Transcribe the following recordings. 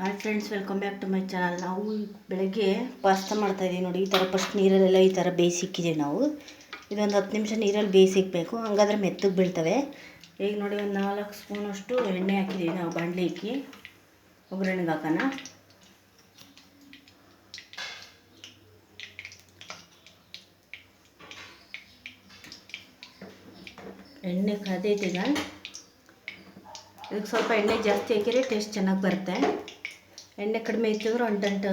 Hi friends, welcome back to my channel. ನಾವು ಬೆಳಗ್ಗೆ pasta ಮಾಡ್ತಾಯಿದ್ದೀವಿ ನೋಡಿ. ಈ ಥರ ಫಸ್ಟ್ ನೀರಲ್ಲೆಲ್ಲ ಈ ಥರ ಬೇಯಿಸಿಕ್ಕಿದ್ದೀವಿ ನಾವು. ಇದೊಂದು 10 ನಿಮಿಷ ನೀರಲ್ಲಿ ಬೇಯಿಸಿಕ್ಬೇಕು, ಹಂಗಾದ್ರೆ ಮೆತ್ತಗೆ ಬೀಳ್ತವೆ. ಈಗ ನೋಡಿ, ಒಂದು 4 ಸ್ಪೂನಷ್ಟು ಎಣ್ಣೆ ಹಾಕಿದ್ದೀವಿ ನಾವು ಬಾಣಲಿ ಇಕ್ಕಿ ಒಗ್ಗರಣೆಗೆ ಹಾಕೋಣ. ಎಣ್ಣೆ ಕಾದೈತೀಗ. ಇದಕ್ಕೆ ಸ್ವಲ್ಪ ಎಣ್ಣೆ ಜಾಸ್ತಿ ಹಾಕಿದ್ರೆ ಟೇಸ್ಟ್ ಚೆನ್ನಾಗಿ ಬರುತ್ತೆ. ಎಣ್ಣೆ ಕಡಿಮೆ ಇತ್ತಿದ್ರೆ ಅಂಟಂಟು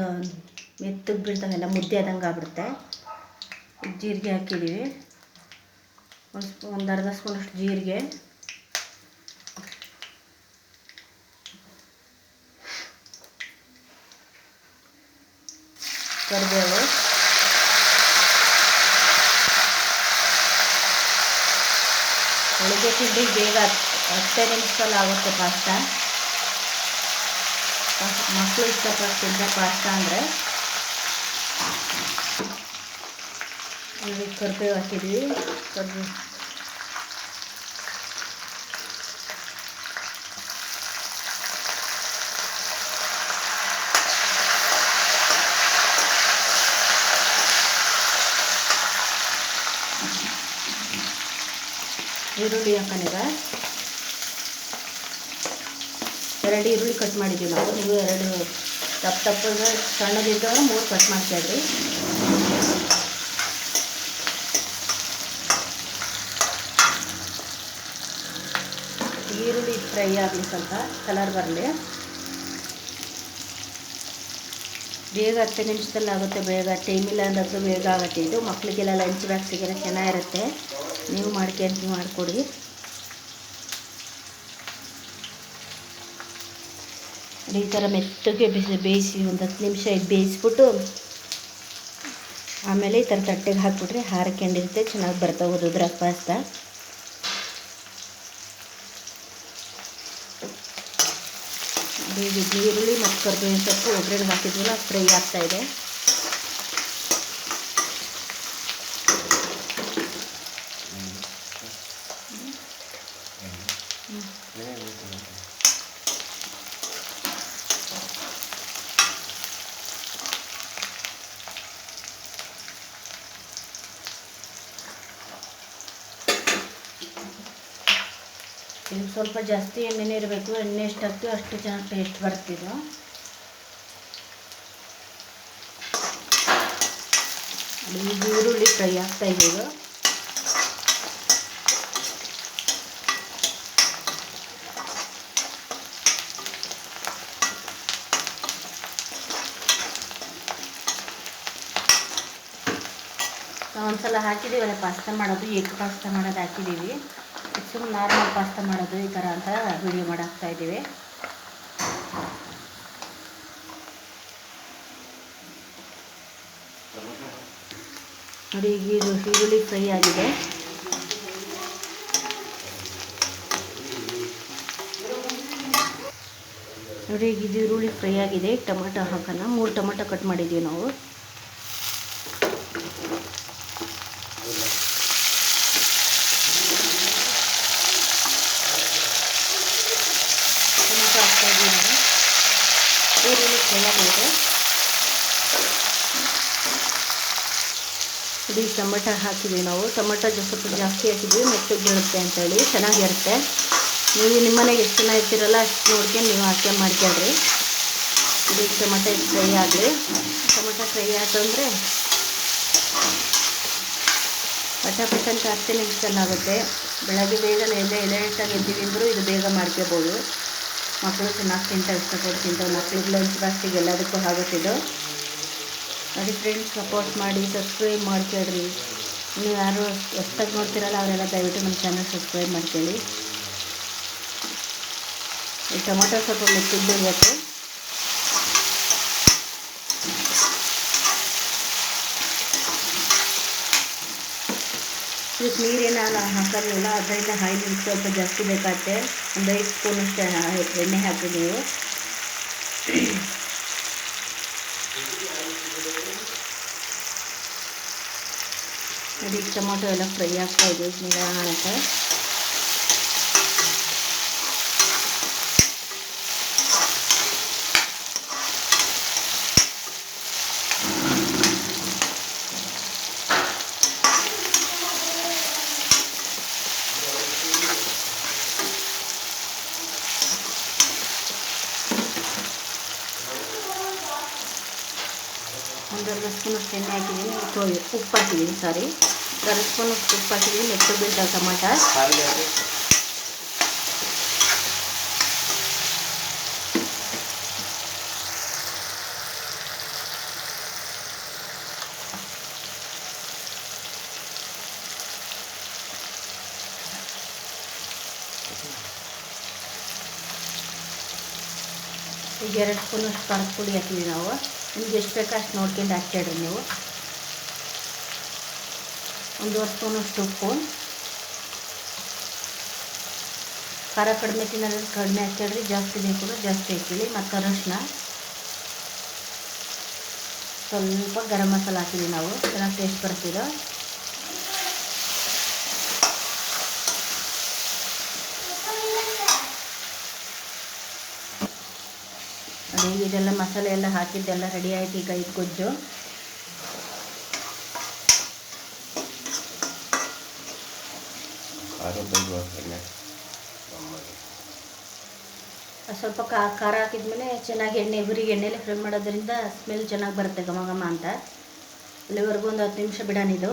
ಮೆತ್ತಗೆ ಬೀಳ್ತಾವೆಲ್ಲ, ಮುದ್ದೆ ಆದಂಗೆ ಆಗ್ಬಿಡುತ್ತೆ. ಜೀರಿಗೆ ಹಾಕಿದ್ದೀವಿ, ಒಂದು ಅರ್ಧ ಸ್ಪೂನಷ್ಟು ಜೀರಿಗೆ, ಕರಿಬೇವು, ಬೆಳಗ್ಗೆ ತಿಂಡಿ ಬೇಗ 10 ನಿಮಿಷದಲ್ಲಿ ಆಗುತ್ತೆ ಪಾಸ್ತಾ. ಮಕ್ಕಳು ಇಷ್ಟಪಡ್ತಿದ್ದೆ ಪಾಸ್ತಾ ಅಂದರೆ. ಕರಿಬೇವು ಹಾಕಿದ್ವಿ. ಈರುಳ್ಳಿ ಹಾಕೋಣ. 2 ಈರುಳ್ಳಿ ಕಟ್ ಮಾಡಿದ್ದೀವಿ ನಾವು. ನೀವು 2 ತಪ್ಪಗೆ ಸಣ್ಣದಿದ್ದಾಗ 3 ಕಟ್ ಮಾಡ್ತಾಯಿದ್ರಿ. ಈರುಳ್ಳಿ ಫ್ರೈ ಆಗಲಿ, ಸ್ವಲ್ಪ ಕಲರ್ ಬರಲಿ. ಬೇಗ 10 ನಿಮಿಷದಲ್ಲಿ ಆಗುತ್ತೆ. ಬೇಗ ಟೈಮ್ ಇಲ್ಲ ಅಂದಾದರೂ ಬೇಗ ಆಗುತ್ತೆ ಇದು. ಮಕ್ಕಳಿಗೆಲ್ಲ ಲಂಚ್ ಬಾಕ್ಸಿಗೆಲ್ಲ ಚೆನ್ನಾಗಿರುತ್ತೆ. ನೀವು ಮಾಡಿಕೊಡಿ. ಈ ಥರ ಮೆತ್ತಗೆ ಬೇಯಿಸಿ ಒಂದು 10 ನಿಮಿಷ ಬೇಯಿಸ್ಬಿಟ್ಟು ಆಮೇಲೆ ಈ ಥರ ತಟ್ಟೆಗೆ ಹಾಕ್ಬಿಟ್ರೆ ಹಾರಕೊಂಡಿರುತ್ತೆ, ಚೆನ್ನಾಗಿ ಬರ್ತಾವೆ ಉದುದ್ರ ಪಾಸ್ತಾ. ಈರುಳ್ಳಿ ಮತ್ತು ಕರಿಬೇವಿನ ಸೊಪ್ಪು ಒಗ್ಗರಣೆಗೆ ಹಾಕಿದ್ವಲ್ಲ, ಫ್ರೈ ಆಗ್ತಾಯಿದೆ. ಇದು ಸ್ವಲ್ಪ ಜಾಸ್ತಿ ಎಣ್ಣೆನೇ ಇರಬೇಕು. ಎಣ್ಣೆ ಎಷ್ಟು ಹಾಕ್ತೀವಿ ಅಷ್ಟು ಚೆನ್ನಾಗಿ ಟೇಸ್ಟ್ ಬರ್ತಿದ್ದು. ಈರುಳ್ಳಿ ಫ್ರೈ ಆಗ್ತಾಯಿದೆ ಈಗ. ಒಂದ್ಸಲ ಹಾಕಿದ್ದೀವಲ್ಲ ಪಾಸ್ತಾ ಮಾಡೋದು, ಎಗ್ ಪಾಸ್ತಾ ಮಾಡೋದು ಹಾಕಿದ್ದೀವಿ. ಸುಮ್ಮನೆ ನಾರ್ಮಲ್ ಪಾಸ್ತಾ ಮಾಡೋದು ಈ ಥರ ಅಂತ ವಿಡಿಯೋ ಮಾಡಾಕ್ತಾಯಿದ್ದೀವಿ. ನೋಡಿ, ಈಗ ಈರುಳ್ಳಿ ಫ್ರೈ ಆಗಿದೆ. ನೋಡಿ, ಈಗ ಇದು ಈರುಳ್ಳಿ ಫ್ರೈ ಆಗಿದೆ. ಟೊಮೆಟೊ ಹಾಕೋಣ. 3 ಟೊಮೆಟೊ ಕಟ್ ಮಾಡಿದ್ದೀವಿ ನಾವು. ಟೊಮೆಟೊ ಹಾಕ್ತಾಯಿದ್ದೀವಿ ನಾವು. ಈರುಳ್ಳಿ ಫ್ರೈ ಆಗಿದೆ. ಇದು ಟೊಮೆಟೊ ಹಾಕಿದ್ದೀವಿ ನಾವು. ಟೊಮೆಟೊ ಸ್ವಲ್ಪ ಜಾಸ್ತಿ ಹಾಕಿದ್ವಿ, ಮೆತ್ತಗೆ ಬೀಳುತ್ತೆ ಅಂತೇಳಿ, ಚೆನ್ನಾಗಿರುತ್ತೆ. ನೀವು ನಿಮ್ಮ ಮನೆಗೆ ಎಷ್ಟು ಜನ ಇರ್ತೀರಲ್ಲ ಅಷ್ಟು ನೋಡ್ಕೊಂಡು ನೀವು ಹಾಕಿ ಮಾಡ್ಕೊಳ್ರಿ. ಇದು ಟೊಮೆಟೊ ಫ್ರೈ ಆಗಲಿ. ಟೊಮೆಟೊ ಫ್ರೈ ಆಯ್ತಂದರೆ ಪಟ ಅಂತ 10 ನಿಮಿಷದಲ್ಲಿ ಆಗುತ್ತೆ. ಬೆಳಗ್ಗೆ ಬೇಗ ಲೇಟಾಗಿ ಎದ್ದೀವಿ ಅಂದರೂ ಇದು ಬೇಗ ಮಾಡ್ಕೋಬೋದು. ಮಕ್ಕಳು ಚೆನ್ನಾಗಿ ತಿಂತಾರೆ, ಇಷ್ಟಪಟ್ಟು ತಿಂತಾರೆ. ಮಕ್ಕಳಿಗೆ ಲಂಚ್ ಬಾಕ್ಸಿಗೆ ಎಲ್ಲದಕ್ಕೂ ಆಗುತ್ತಿದ್ದು. ನೋಡಿ ಫ್ರೆಂಡ್ಸ್, ಸಪೋರ್ಟ್ ಮಾಡಿ, ಸಬ್ಸ್ಕ್ರೈಬ್ ಮಾಡ್ಕೊಳ್ರಿ. ನೀವು ಯಾರು ಹೊಸ್ದಾಗಿ ನೋಡ್ತೀರಲ್ಲ ಅವರೆಲ್ಲ ದಯವಿಟ್ಟು ನಮ್ಮ ಚಾನಲ್ ಸಬ್ಸ್ಕ್ರೈಬ್ ಮಾಡ್ಕೊಳ್ಳಿ. ಈ ಟೊಮೆಟೊ ಸ್ವಲ್ಪ ಮೆತ್ತಗೆ ಬೀಳಬೇಕು. ಇದಕ್ಕೆ ನೀರೇನು ಹಾಕೋದಿಲ್ಲ, ಅದರಿಂದ ಆಯಿಲ್ ಸ್ವಲ್ಪ ಜಾಸ್ತಿ ಬೇಕಾಗುತ್ತೆ. ಒಂದು 5 ಸ್ಪೂನಷ್ಟು ಎಣ್ಣೆ ಹಾಕಿದ್ದೀವಿ. ನೋಡಿ, ಟೊಮೊಟೊ ಎಲ್ಲ ಫ್ರೈ ಆಗ್ತಾಯಿದೆ. ನಿಧಾನಕ್ಕೆ ಒಂದು ಅರ್ಧ ಸ್ಪೂನಷ್ಟು ಎಣ್ಣೆ ಹಾಕಿದ್ದೀನಿ, ಉಪ್ಪು ಹಾಕಿದ್ದೀನಿ, ಸಾರಿ, ಅರ್ಧ ಸ್ಪೂನಷ್ಟು ಉಪ್ಪು ಹಾಕಿದ್ದೀನಿ. ನೆಕ್ಸ್ಟ್ ಬೀಳ್ತಾವೆ ಟೊಮಾಟ. ಈಗ 2 ಸ್ಪೂನಷ್ಟು ಖಾರದ ಪುಡಿ ಹಾಕಿದ್ದೀವಿ ನಾವು. ನಿಮ್ಗೆ ಎಷ್ಟು ಬೇಕೋ ಅಷ್ಟು ನೋಡ್ಕೊಂಡು ಹಾಕ್ತಾಡ್ರಿ ನೀವು. 1.5 ಸ್ಪೂನಷ್ಟು ಉಪ್ಪು. ಖಾರ ಕಡಿಮೆ ತಿನ್ನೋದ್ರೆ ಕಡಿಮೆ ಹಾಕ್ತಾಡ್ರಿ, ಜಾಸ್ತಿ ಬೇಕು ಜಾಸ್ತಿ ಹಾಕಿರಿ. ಮತ್ತು ಅರಶಿನ, ಸ್ವಲ್ಪ ಗರಂ ಮಸಾಲ ಹಾಕಿದ್ದೀವಿ ನಾವು, ಚೆನ್ನಾಗಿ ಟೇಸ್ಟ್ ಬರ್ತಿರೋ. ಅದೇ ಇದೆಲ್ಲ ಮಸಾಲೆ ಎಲ್ಲ ಹಾಕಿದ್ದೆಲ್ಲ ರೆಡಿ ಆಯ್ತು. ಈಗ ಇದು ಗೊಜ್ಜು ಸ್ವಲ್ಪ ಖಾರ ಹಾಕಿದ್ಮೇಲೆ ಚೆನ್ನಾಗಿ ಹುರಿಗೆ ಎಣ್ಣೆಲೆ ಫ್ರೈ ಮಾಡೋದ್ರಿಂದ ಸ್ಮೆಲ್ ಚೆನ್ನಾಗಿ ಬರುತ್ತೆ, ಘಮ ಘಮ ಅಂತ. ಅಲ್ಲಿವರೆಗೂ ಒಂದು 10 ನಿಮಿಷ ಬಿಡೋಣಿದು.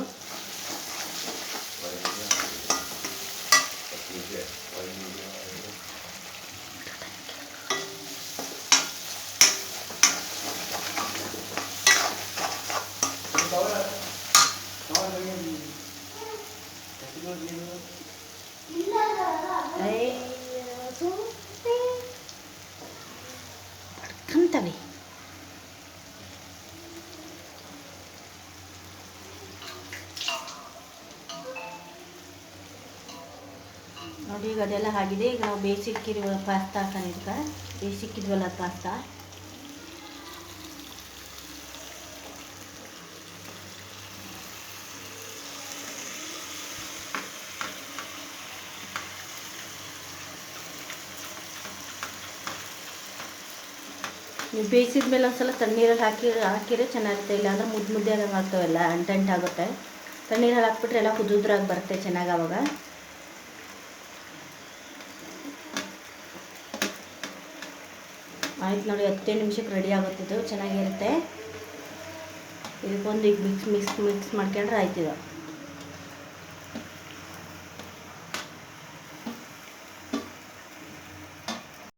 ಅಂತವೆ ನೋಡಿ. ಈಗ ಅದೆಲ್ಲ ಆಗಿದೆ. ಈಗ ನಾವು ಬೇಯಿಸಿಕ್ಕಿರುವ ಪಾಸ್ತಾ ಹಾಕೋಣ. ಬೇಯಿಸಿಕ್ಕಿದ್ವಲ್ಲ ಪಾಸ್ತಾ, ನೀವು ಬೇಯಿಸಿದ ಮೇಲೆ ಒಂದ್ಸಲ ತಣ್ಣೀರಲ್ಲಿ ಹಾಕಿದ್ರೆ ಚೆನ್ನಾಗಿರುತ್ತೆ. ಇಲ್ಲಾಂದ್ರೆ ಮುದ್ದೆ ಆದಂಗೆ ಆಗ್ತಾವೆಲ್ಲ, ಅಂಟಾಗುತ್ತೆ. ತಣ್ಣೀರಲ್ಲಿ ಹಾಕ್ಬಿಟ್ರೆ ಎಲ್ಲ ಕುದುದ್ರಾಗಿ ಬರುತ್ತೆ ಚೆನ್ನಾಗಿ. ಆವಾಗ ಆಯ್ತು ನೋಡಿ, 10 ನಿಮಿಷಕ್ಕೆ ರೆಡಿ ಆಗುತ್ತಿದ್ದು, ಚೆನ್ನಾಗಿರುತ್ತೆ. ಇದಕ್ಕೊಂದು ಈಗ ಮಿಕ್ಸ್ ಮಾಡ್ಕೊಂಡ್ರೆ ಆಯ್ತಿದ್ದು.